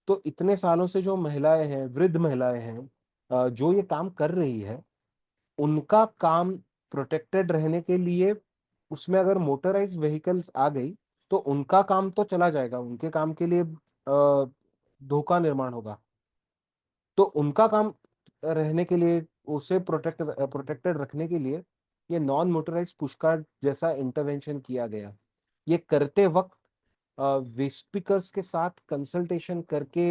तो इतने सालों से जो महिलाएं हैं, वृद्ध महिलाएं हैं, जो ये काम कर रही है, उनका काम प्रोटेक्टेड रहने के लिए उसमें अगर मोटराइज व्हीकल्स आ गई तो उनका काम तो चला जाएगा, उनके काम के लिए धोखा निर्माण होगा। तो उनका काम रहने के लिए, उसे प्रोटेक्टेड रखने के लिए ये नॉन मोटराइज पुशकार जैसा इंटरवेंशन किया गया। ये करते वक्त वेस्ट स्पीकर्स के साथ कंसल्टेशन करके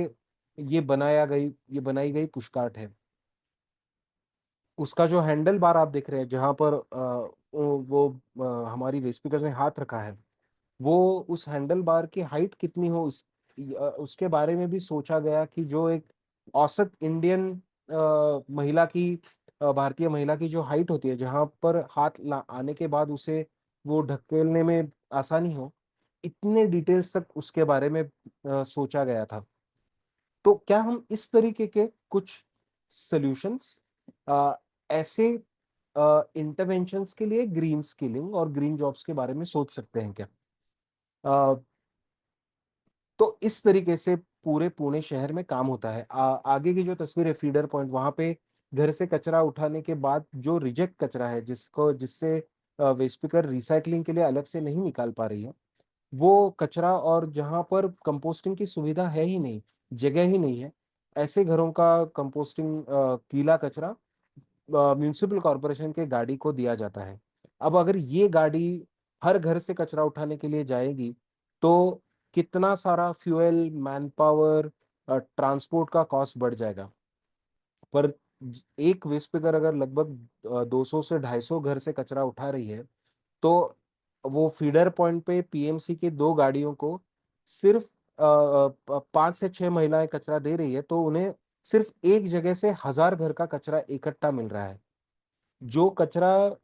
ये बनाई गई पुशकार्ट है। उसका जो हैंडल बार आप देख रहे हैं जहां पर हमारी वेस्ट स्पीकर्स ने हाथ रखा है, वो उस हैंडल बार की हाइट कितनी हो उसके बारे में भी सोचा गया कि जो एक औसत इंडियन महिला की, भारतीय महिला की जो हाइट होती है, जहां पर आने के बाद उसे वो ढकेलने में आसानी हो, इतने डिटेल्स तक उसके बारे में सोचा गया था। तो क्या हम इस तरीके के कुछ सॉल्यूशंस ऐसे इंटरवेंशंस के लिए ग्रीन स्किलिंग और ग्रीन जॉब्स के बारे में सोच सकते हैं क्या? अ, तो इस तरीके से पूरे पुणे शहर में काम होता है। आगे की जो तस्वीर है फीडर पॉइंट, वहां पे घर से कचरा उठाने के बाद जो रिजेक्ट कचरा है, जिससे वेस्ट पिकर रिसाइकलिंग के लिए अलग से नहीं निकाल पा रही है, वो कचरा, और जहां पर कंपोस्टिंग की सुविधा है ही नहीं, जगह ही नहीं है, ऐसे घरों का कंपोस्टिंग गीला कचरा म्यूनिसिपल कॉरपोरेशन के गाड़ी को दिया जाता है। अब अगर ये गाड़ी हर घर से कचरा उठाने के लिए जाएगी तो कितना सारा फ्यूल, मैन पावर, ट्रांसपोर्ट का कॉस्ट बढ़ जाएगा। पर एक वेस्ट पिकर अगर लगभग 200 से 250 घर से कचरा उठा रही है, तो वो फीडर पॉइंट पे पीएमसी की 2 गाड़ियों को सिर्फ 5 से 6 महिलाएं कचरा दे रही है, तो उन्हें सिर्फ एक जगह से 1000 घर का कचरा इकट्ठा मिल रहा है। जो कचरा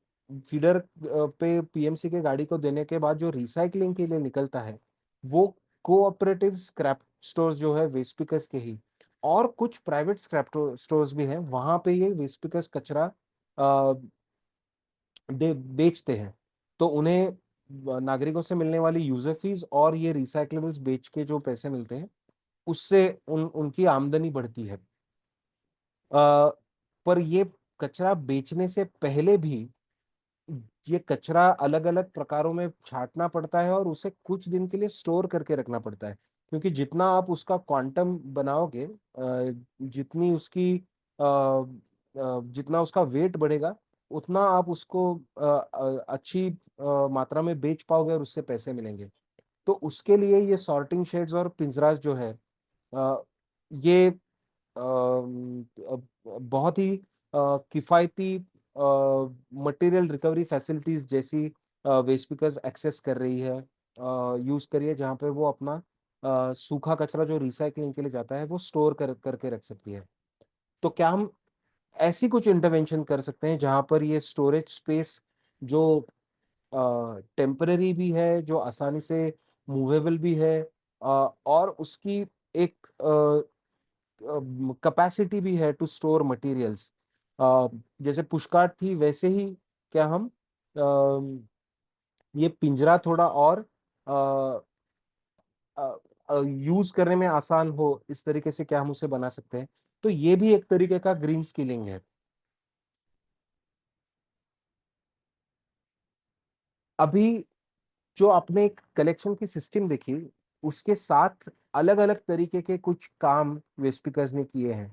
फीडर पे पीएमसी के गाड़ी को देने के बाद जो रिसाइकलिंग के लिए निकलता है, वो कोऑपरेटिव स्क्रैप स्टोर्स जो है वेस्ट पिकर्स के ही, और कुछ प्राइवेट स्क्रैप स्टोर्स भी हैं, वहां पे ये वेस्ट पिकर्स कचरा बेचते हैं। तो उन्हें नागरिकों से मिलने वाली यूजर फीस और ये रिसाइकलेबल्स बेच के जो पैसे मिलते हैं, उससे उनकी आमदनी बढ़ती है। पर ये कचरा बेचने से पहले भी ये कचरा अलग अलग प्रकारों में छांटना पड़ता है और उसे कुछ दिन के लिए स्टोर करके रखना पड़ता है। क्योंकि जितना आप उसका क्वांटम बनाओगे, जितनी उसकी जितना उसका वेट बढ़ेगा, उतना आप उसको अच्छी मात्रा में बेच पाओगे और उससे पैसे मिलेंगे। तो उसके लिए ये सॉर्टिंग शेड्स और पिंजरास जो है, ये बहुत ही किफायती मटेरियल रिकवरी फैसिलिटीज जैसी वेस्ट पिकर्स एक्सेस कर रही है, यूज करिए, जहाँ पे वो अपना सूखा कचरा जो रिसाइकलिंग के लिए जाता है वो स्टोर करके रख सकती है। तो क्या हम ऐसी कुछ इंटरवेंशन कर सकते हैं जहां पर ये स्टोरेज स्पेस जो टेम्पररी भी है, जो आसानी से मूवेबल भी है, और उसकी एक कैपेसिटी भी है टू स्टोर मटेरियल्स, जैसे पुशकार्ट थी वैसे ही, क्या हम ये पिंजरा थोड़ा और यूज करने में आसान हो, इस तरीके से क्या हम उसे बना सकते हैं? तो ये भी एक तरीके का ग्रीन स्किलिंग है। अभी जो आपने एक कलेक्शन की सिस्टम देखी, उसके साथ अलग अलग तरीके के कुछ काम वेस्ट पिकर्स ने किए हैं।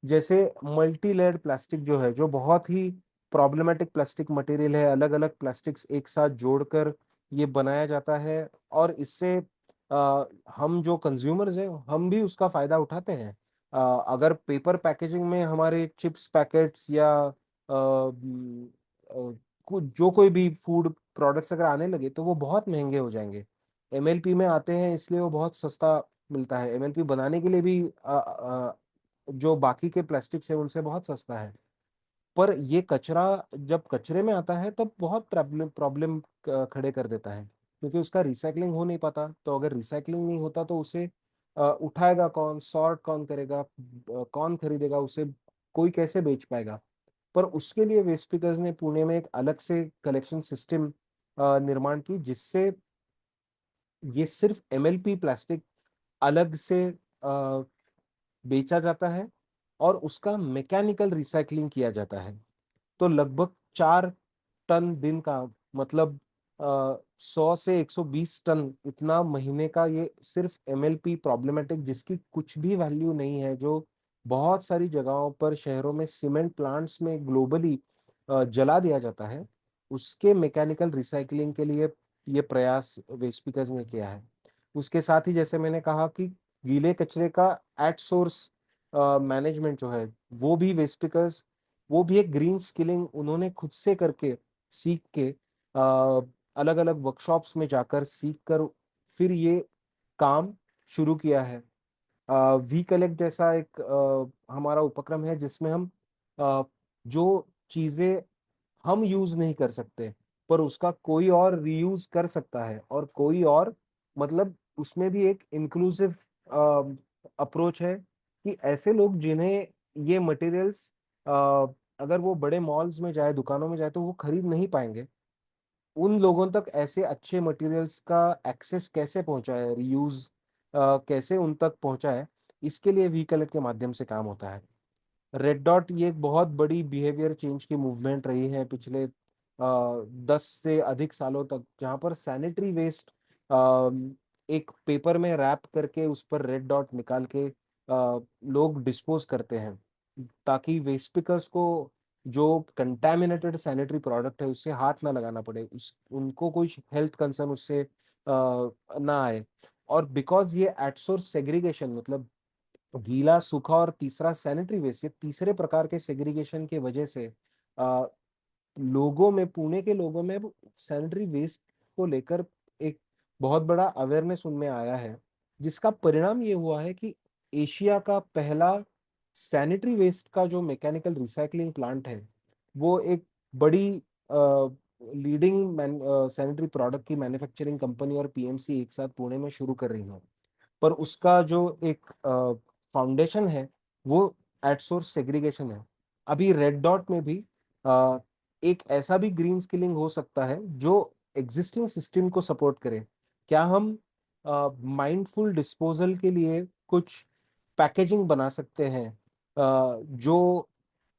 जैसे मल्टी लेयर्ड प्लास्टिक जो है, जो बहुत ही प्रॉब्लमेटिक प्लास्टिक मटेरियल है, अलग अलग प्लास्टिक्स एक साथ जोड़कर ये बनाया जाता है, और इससे हम जो कंज्यूमर्स हैं हम भी उसका फायदा उठाते हैं। अगर पेपर पैकेजिंग में हमारे चिप्स पैकेट्स या जो कोई भी फूड प्रोडक्ट्स अगर आने लगे तो वो बहुत महंगे हो जाएंगे। एमएलपी में आते हैं इसलिए वो बहुत सस्ता मिलता है, एमएलपी बनाने के लिए भी जो बाकी के प्लास्टिक्स है उनसे बहुत सस्ता है। पर ये कचरा जब कचरे में आता है तब बहुत प्रॉब्लम प्रॉब्लम खड़े कर देता है, क्योंकि उसका रिसाइकलिंग हो नहीं पाता। तो अगर रिसाइकलिंग नहीं होता तो उसे उठाएगा कौन, सॉर्ट कौन करेगा, कौन खरीदेगा उसे, कोई कैसे बेच पाएगा। पर उसके लिए वेस्ट स्पीकर्स ने पुणे में एक अलग से कलेक्शन सिस्टम निर्माण की, जिससे ये सिर्फ एमएलपी प्लास्टिक अलग से बेचा जाता है और उसका मैकेनिकल रिसाइकलिंग किया जाता है। तो लगभग 4 टन दिन का, मतलब 100 से 120 टन इतना महीने का, ये सिर्फ एमएलपी प्रॉब्लमेटिक जिसकी कुछ भी वैल्यू नहीं है, जो बहुत सारी जगहों पर शहरों में सीमेंट प्लांट्स में ग्लोबली जला दिया जाता है, उसके मैकेनिकल रिसाइकलिंग के लिए ये प्रयास वेस्ट स्पीकर्स ने किया है। उसके साथ ही जैसे मैंने कहा कि गीले कचरे का एट सोर्स मैनेजमेंट जो है, वो भी वेस्ट स्पीकर्स, वो भी एक ग्रीन स्किलिंग उन्होंने खुद से करके, सीख के, अलग अलग वर्कशॉप्स में जाकर सीख कर फिर ये काम शुरू किया है। वी कलेक्ट जैसा एक हमारा उपक्रम है जिसमें हम जो चीजें हम यूज नहीं कर सकते पर उसका कोई और रीयूज कर सकता है, और कोई और, मतलब उसमें भी एक इंक्लूसिव अप्रोच है कि ऐसे लोग जिन्हें ये मटेरियल्स, अगर वो बड़े मॉल्स में जाए, दुकानों में जाए तो वो खरीद नहीं पाएंगे, उन लोगों तक ऐसे अच्छे मटेरियल्स का एक्सेस कैसे पहुंचाए, रीयूज कैसे उन तक पहुंचाए, इसके लिए वी कलेक्ट के माध्यम से काम होता है। रेड डॉट ये एक बहुत बड़ी बिहेवियर चेंज की मूवमेंट रही है पिछले 10 से अधिक सालों तक, जहां पर सैनिटरी वेस्ट एक पेपर में रैप करके उस पर रेड डॉट निकाल के लोग डिस्पोज करते हैं, ताकि वेस्ट पिकर्स को जो कंटेमिनेटेड सैनिटरी प्रोडक्ट है उससे हाथ ना लगाना पड़े, उस उनको कोई हेल्थ कंसर्न उससे ना आए। और बिकॉज ये एट सोर्स सेग्रीगेशन, मतलब गीला, सूखा और तीसरा सैनिटरी वेस्ट, ये तीसरे प्रकार के सेग्रीगेशन के वजह से आ, लोगों में, पुणे के लोगों में सैनिटरी वेस्ट को लेकर एक बहुत बड़ा अवेयरनेस उनमें आया है, जिसका परिणाम ये हुआ है कि एशिया का पहला सैनिटरी वेस्ट का जो मैकेनिकल रिसाइकलिंग प्लांट है, वो एक बड़ी लीडिंग सैनिटरी प्रोडक्ट की मैन्युफैक्चरिंग कंपनी और पीएमसी एक साथ पुणे में शुरू कर रही है। पर उसका जो एक फाउंडेशन है वो एट सोर्स सेग्रीगेशन है। अभी रेड डॉट में भी अ, एक ऐसा भी ग्रीन स्किलिंग हो सकता है जो एग्जिस्टिंग सिस्टम को सपोर्ट करे। क्या हम माइंडफुल डिस्पोजल के लिए कुछ पैकेजिंग बना सकते हैं, जो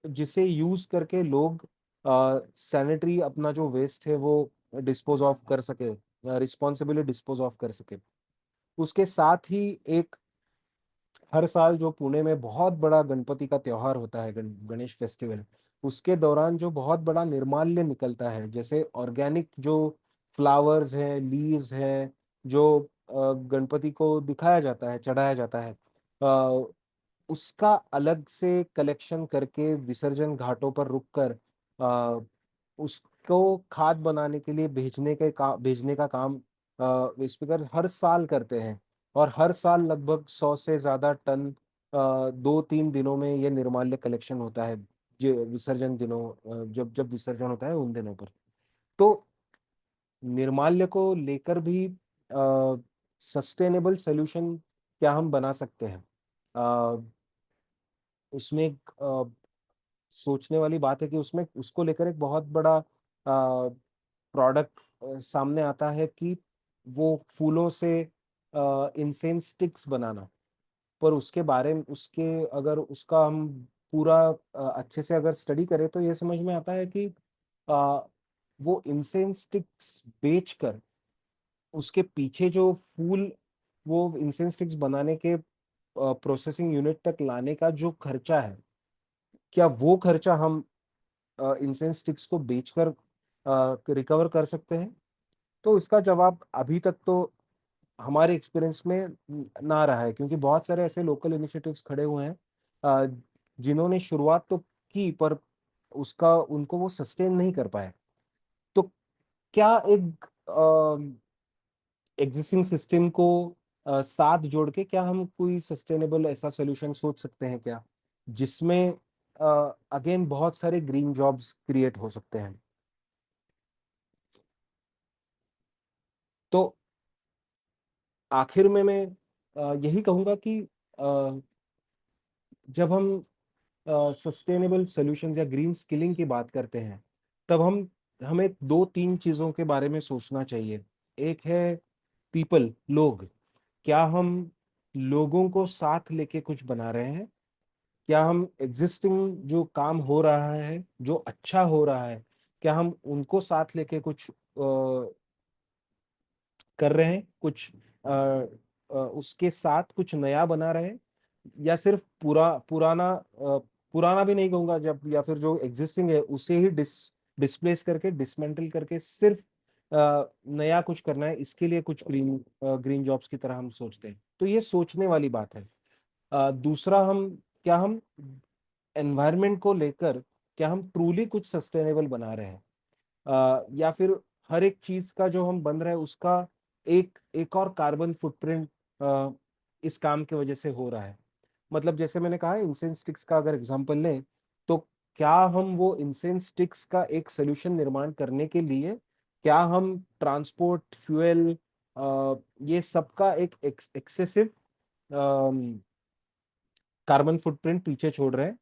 जिसे यूज करके लोग सैनिटरी अपना जो वेस्ट है वो डिस्पोज ऑफ कर सके, रिस्पॉन्सिबली डिस्पोज ऑफ कर सके। उसके साथ ही एक, हर साल जो पुणे में बहुत बड़ा गणपति का त्योहार होता है, गणेश फेस्टिवल, उसके दौरान जो बहुत बड़ा निर्माल्य निकलता है, जैसे ऑर्गेनिक जो फ्लावर्स हैं, लीव्स हैं, जो गणपति को दिखाया जाता है, चढ़ाया जाता है, उसका अलग से कलेक्शन करके विसर्जन घाटों पर रुककर अ, उसको खाद बनाने के लिए भेजने का काम स्पीकर हर साल करते हैं। और हर साल लगभग 100 से ज्यादा टन 2-3 दिनों में ये निर्माल्य कलेक्शन होता है, जो विसर्जन दिनों, जब जब विसर्जन होता है उन दिनों पर। तो निर्माल्य को लेकर भी सस्टेनेबल सोल्यूशन क्या हम बना सकते हैं, उसमें एक सोचने वाली बात है कि उसमें उसको लेकर एक बहुत बड़ा प्रोडक्ट सामने आता है कि वो फूलों से इंसेंस स्टिक्स बनाना। पर उसके बारे में, उसके, अगर उसका हम पूरा अच्छे से अगर स्टडी करें तो ये समझ में आता है कि वो इंसेंस स्टिक्स बेचकर उसके पीछे जो फूल, वो इंसेंस स्टिक्स बनाने के प्रोसेसिंग यूनिट तक लाने का जो खर्चा है, क्या वो खर्चा हम इंसेंस स्टिक्स को बेचकर रिकवर कर सकते हैं? तो इसका जवाब अभी तक तो हमारे एक्सपीरियंस में ना रहा है, क्योंकि बहुत सारे ऐसे लोकल इनिशिएटिव्स खड़े हुए हैं अ, जिन्होंने शुरुआत तो की, पर उसका उनको वो सस्टेन नहीं कर पाए। तो क्या एक एग्जिस्टिंग सिस्टम को साथ जोड़ के क्या हम कोई सस्टेनेबल ऐसा सोल्यूशन सोच सकते हैं क्या, जिसमें अगेन बहुत सारे ग्रीन जॉब्स क्रिएट हो सकते हैं? तो आखिर में मैं यही कहूंगा कि जब हम सस्टेनेबल सॉल्यूशंस या ग्रीन स्किलिंग की बात करते हैं, तब हमें दो तीन चीजों के बारे में सोचना चाहिए। एक है पीपल, लोग। क्या हम लोगों को साथ लेके कुछ बना रहे हैं? क्या हम एग्जिस्टिंग जो काम हो रहा है, जो अच्छा हो रहा है, क्या हम उनको साथ लेके कुछ कर रहे हैं, कुछ उसके साथ कुछ नया बना रहे हैं? या सिर्फ पुराना भी नहीं कहूंगा, जब या फिर जो एग्जिस्टिंग है उसे ही डिस्प्लेस करके, डिसमेंटल करके सिर्फ नया कुछ करना है, इसके लिए कुछ ग्रीन जॉब्स की तरह हम सोचते हैं। तो ये सोचने वाली बात है। दूसरा, हम एनवायरनमेंट को लेकर क्या हम ट्रूली कुछ सस्टेनेबल बना रहे हैं, या फिर हर एक चीज का जो हम बन रहे हैं उसका एक एक और कार्बन फुटप्रिंट इस काम की वजह से हो रहा है। मतलब जैसे मैंने कहा, इंसेंस स्टिक्स का अगर एग्जांपल लें, तो क्या हम वो इंसेंस स्टिक्स का एक सोल्यूशन निर्माण करने के लिए, क्या हम ट्रांसपोर्ट, फ्यूल, ये सबका एक एक्सेसिव कार्बन फुटप्रिंट पीछे छोड़ रहे हैं?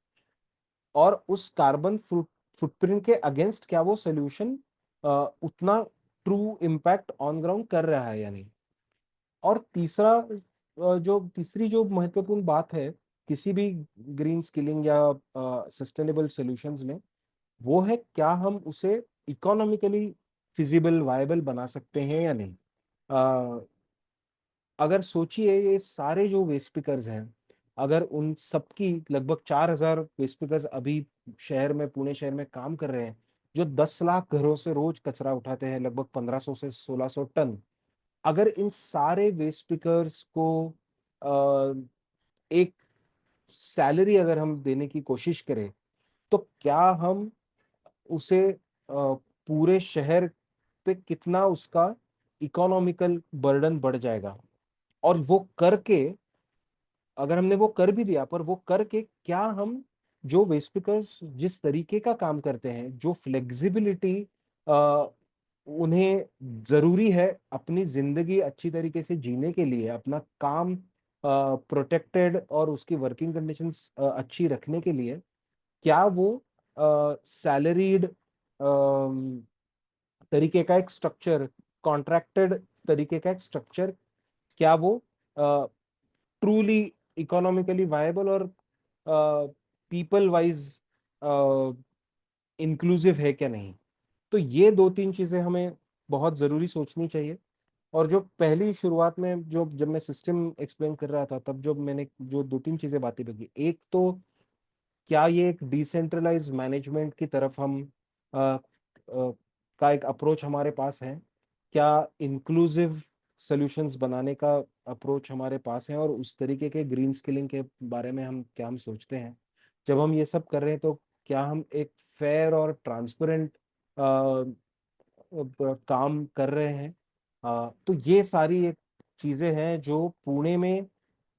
और उस कार्बन फुटप्रिंट के अगेंस्ट क्या वो सोल्यूशन उतना ट्रू इम्पैक्ट ऑन ग्राउंड कर रहा है या नहीं? और जो तीसरी जो महत्वपूर्ण बात है किसी भी ग्रीन स्किलिंग या सस्टेनेबल सॉल्यूशंस में, वो है क्या हम उसे इकोनॉमिकली फिजिबल, वायबल बना सकते हैं या नहीं। अगर सोचिए, ये सारे जो वेस्ट पिकर्स हैं, अगर उन सबकी लगभग 4,000 वेस्ट पिकर्स अभी शहर में, पुणे शहर में काम कर रहे हैं, जो 10 लाख घरों से रोज कचरा उठाते हैं, लगभग 1500 से 1600 टन। अगर इन सारे वेस्ट पिकर्स को एक सैलरी अगर हम देने की कोशिश करें, तो क्या हम उसे पूरे शहर पे कितना उसका इकोनॉमिकल बर्डन बढ़ जाएगा? और वो करके, अगर हमने वो कर भी दिया, पर वो करके क्या हम जो वेस्ट पिकर्स जिस तरीके का काम करते हैं, जो फ्लेक्सिबिलिटी उन्हें जरूरी है अपनी जिंदगी अच्छी तरीके से जीने के लिए, अपना काम प्रोटेक्टेड और उसकी वर्किंग कंडीशंस अच्छी रखने के लिए, क्या वो सैलरीड तरीके का एक स्ट्रक्चर, कॉन्ट्रैक्टेड तरीके का एक स्ट्रक्चर, क्या वो ट्रूली इकोनॉमिकली वायबल और पीपल वाइज इंक्लूसिव है क्या नहीं? तो ये दो तीन चीजें हमें बहुत जरूरी सोचनी चाहिए। और जो पहली शुरुआत में जो जब मैं सिस्टम एक्सप्लेन कर रहा था, तब जो मैंने जो दो तीन चीजें बातें बकी, एक तो क्या ये एक डिसेंट्रलाइज मैनेजमेंट की तरफ हम का एक अप्रोच हमारे पास है? क्या इंक्लूसिव सॉल्यूशंस बनाने का अप्रोच हमारे पास है? और उस तरीके के ग्रीन स्किलिंग के बारे में हम सोचते हैं? जब हम ये सब कर रहे हैं, तो क्या हम एक फेयर और ट्रांसपेरेंट काम कर रहे हैं? तो ये सारी एक चीजें हैं जो पुणे में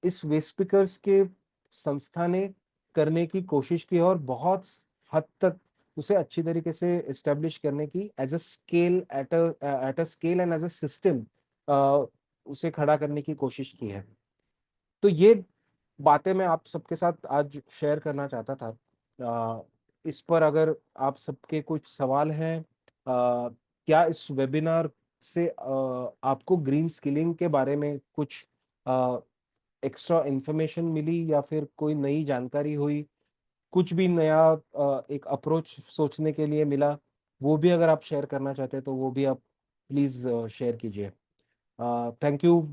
इस वेस्ट स्पीकर्स के संस्था ने करने की कोशिश की है, और बहुत हद तक उसे अच्छी तरीके से एस्टेब्लिश करने की, as a scale, at a scale and as a system उसे खड़ा करने की कोशिश की है। तो ये बातें मैं आप सबके साथ आज शेयर करना चाहता था। इस पर अगर आप सबके कुछ सवाल हैं, क्या इस वेबिनार से आपको ग्रीन स्किलिंग के बारे में कुछ एक्स्ट्रा इंफॉर्मेशन मिली, या फिर कोई नई जानकारी हुई, कुछ भी नया एक अप्रोच सोचने के लिए मिला? वो भी अगर आप शेयर करना चाहते हैं तो वो भी आप प्लीज शेयर कीजिए। Thank you